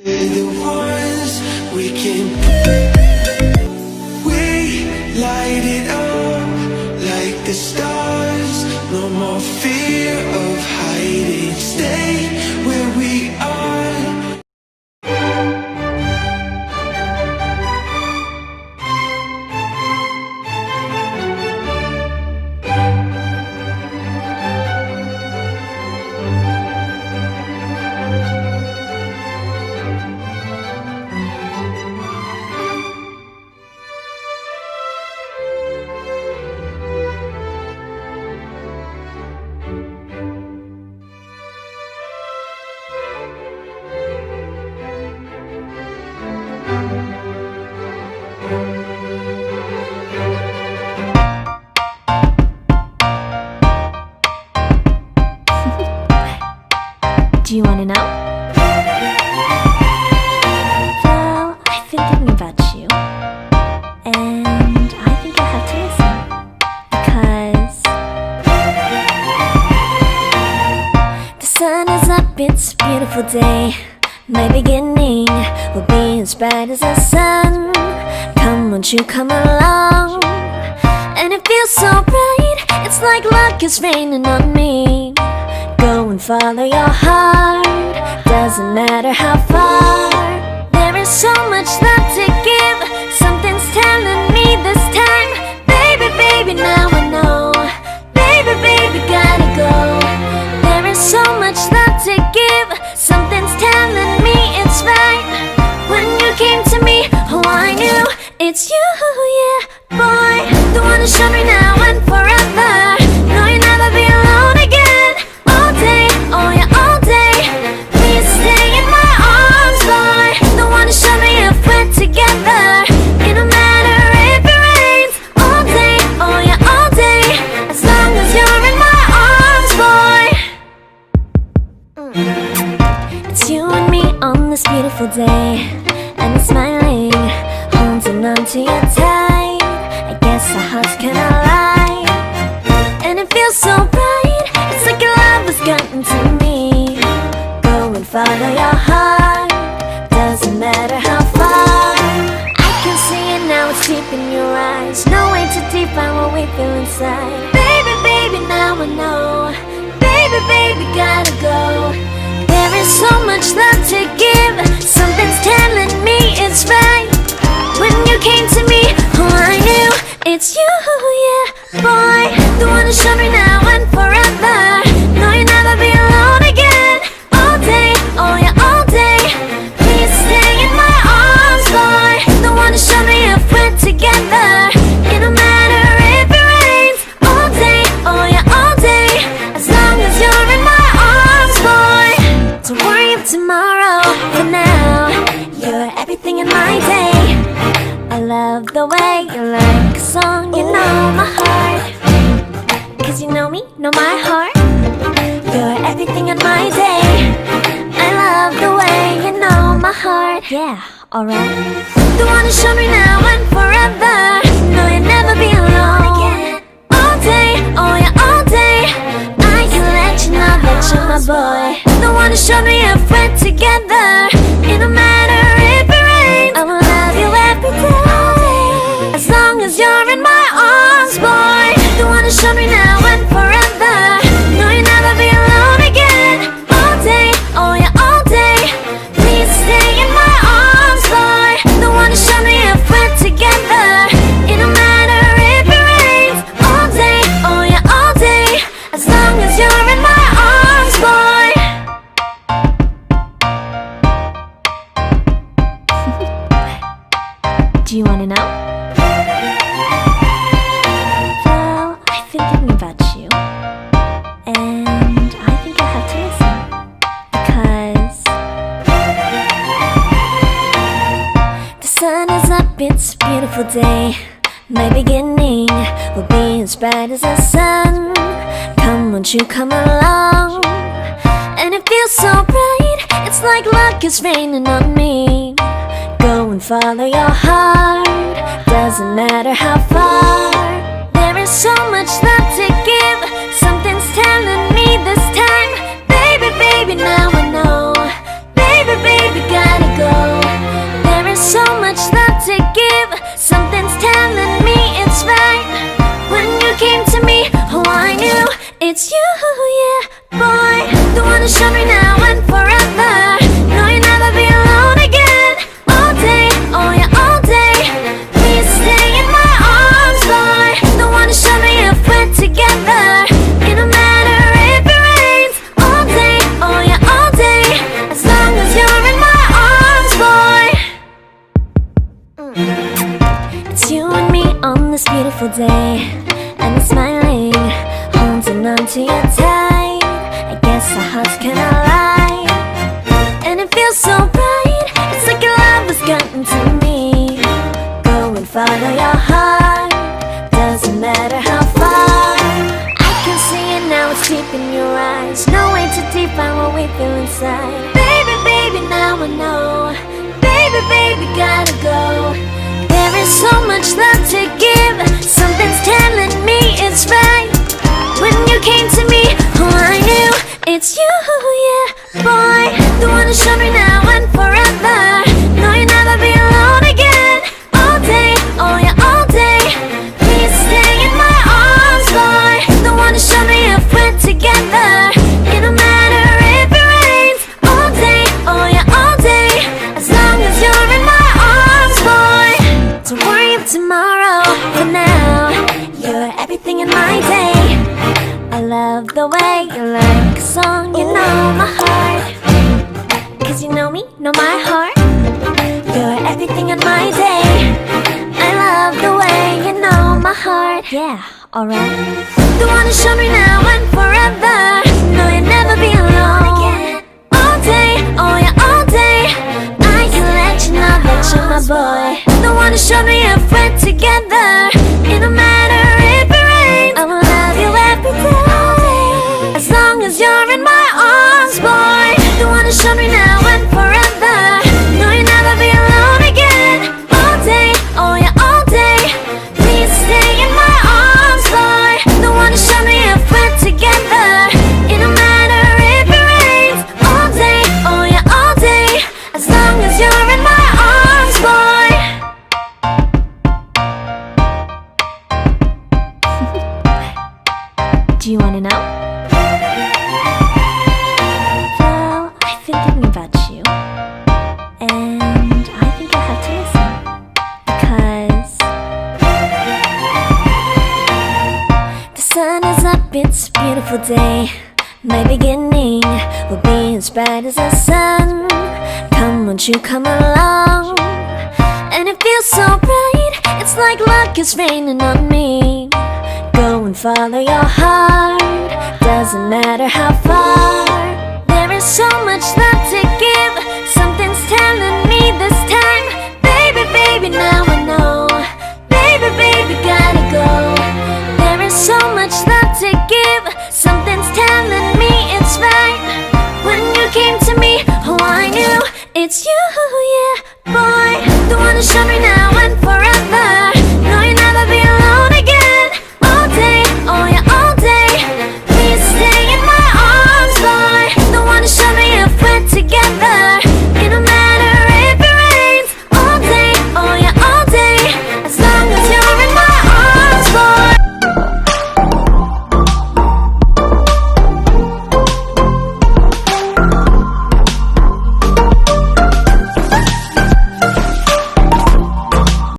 We're the ones we can. We light it up like the stars. No more fear of hiding. Stay where we are. Do you want to know? Well, I've been thinking about you, and I think you'll have to listen, because the sun is up, it's a beautiful day. My beginning will be as bright as the sun. Come, won't you come along? And it feels so bright, it's like luck is raining on me. Go and follow your heart, doesn't matter how far. There is so much love to give, something's telling me this time. Baby, baby, now I know. Baby, baby, gotta go. There is so much love to give, something's telling me it's right. When you came to me, oh I knew it's you, yeah, boy. The one who showed me now and forever. No, you'll never be alone again. All day, oh yeah, all day. Please stay in my arms, boy. The one who showed me if we're together. It don't matter if it rains. All day, oh yeah, all day. As long as you're in my arms, boy. It's you and me on this beautiful day, and it's smiling, holding on to you tight. I guess our hearts cannot lie, and it feels so bright. It's like your love has gotten to me. Go and follow your heart, doesn't matter how far. I can see it now, it's deep in your eyes. No way to define what we feel inside. Baby, baby, now I know. Baby, baby, gotta go. There is so much love to give, something's telling me it's right. When you came to me, oh I knew it's you, yeah, boy. The one who showed me now and forever. No, you'll never be alone again. All day, oh yeah, all day. Please stay in my arms, boy. The one who showed me if we're together. It don't matter if it rains. All day, oh yeah, all day. As long as you're in my arms, boy. Don't worry of tomorrow, for now you're everything in my day. I love the way you like a song, you know my heart. Cause you know me, know my heart. You're everything in my day. I love the way you know my heart. Yeah, alright. The one who showed me now and forever. No, you'll never be alone again. All day, oh yeah, all day. I can let you know that you're my boy. The one who showed me if we're together. It don't matter if it rains. I will love you every day. As long as you're in my arms, boy. The one who showed me now and forever. No, you'll never be alone again. All day, oh yeah, all day. Please stay in my arms, boy. The one who showed me if we're together. It don't matter if it rains. All day, oh yeah, all day. As long as you're in my arms, boy. Do you want to know? Well, I've been thinking about you, and I think you'll have to listen, because the sun is up, it's a beautiful day. My beginning will be as bright as the sun. Come, won't you come along? And it feels so bright, it's like luck is raining on me. Go and follow your heart, doesn't matter how far. There is so much love to give, something's telling me this time. Baby, baby, now I know. Baby, baby, gotta beautiful day, and it's smiling, holding on to you tight. I guess our hearts can align, and it feels so right. It's like your love has gotten to me. Go and follow your heart, doesn't matter how far. I can see it now, it's deep in your eyes. No way to define what we feel inside. Baby, baby, now I know. Baby, baby, gotta go. There is so much love to give. Something's telling me it's right. When you came to me, oh, I knew it's you, yeah, boy. The one who showed me now and forever. No, you'll never be alone again. All day, oh yeah, all day. Please stay in my arms, boy. The one who showed me if we're together. It don't matter if it rains. All day, oh yeah, all day. As long as you're in my arms, boy. Don't worry of tomorrow. For now, you're everything in my day. I love the way you like a song. You know my heart, 'cause you know me, know my heart. You're everything in my day. I love the way you know my heart. Yeah, alright. The one who showed me now and forever. No, you'll never be alone again. All day, oh yeah, all day. I can let you know that you're my boy. The one who showed me if we're together. It don't matter if it rains. I will love you every day. As long as you're in my arms, boy. The one who showed me now and forever. No, you'll never be alone again. All day, oh yeah, all day. Please stay in my arms, boy. The one who showed me if we're together. It don't matter if it rains. All day, oh yeah, all day. As long as you're in my arms, boy. Do you wanna know? Well, I've been thinking about you, and I think I have to listen. Because the sun is up, it's a beautiful day. My beginning will be as bright as the sun. Come, won't you come along? And it feels so bright, it's like luck is raining on me. Go and follow your heart, doesn't matter how far. There is so much love to give. Something's telling me this time. Baby, baby, now I know. Baby, baby, gotta go. There is so much love to give. Something's telling me it's right. When you came to me, oh, I knew it's you, yeah, boy. The one who showed me now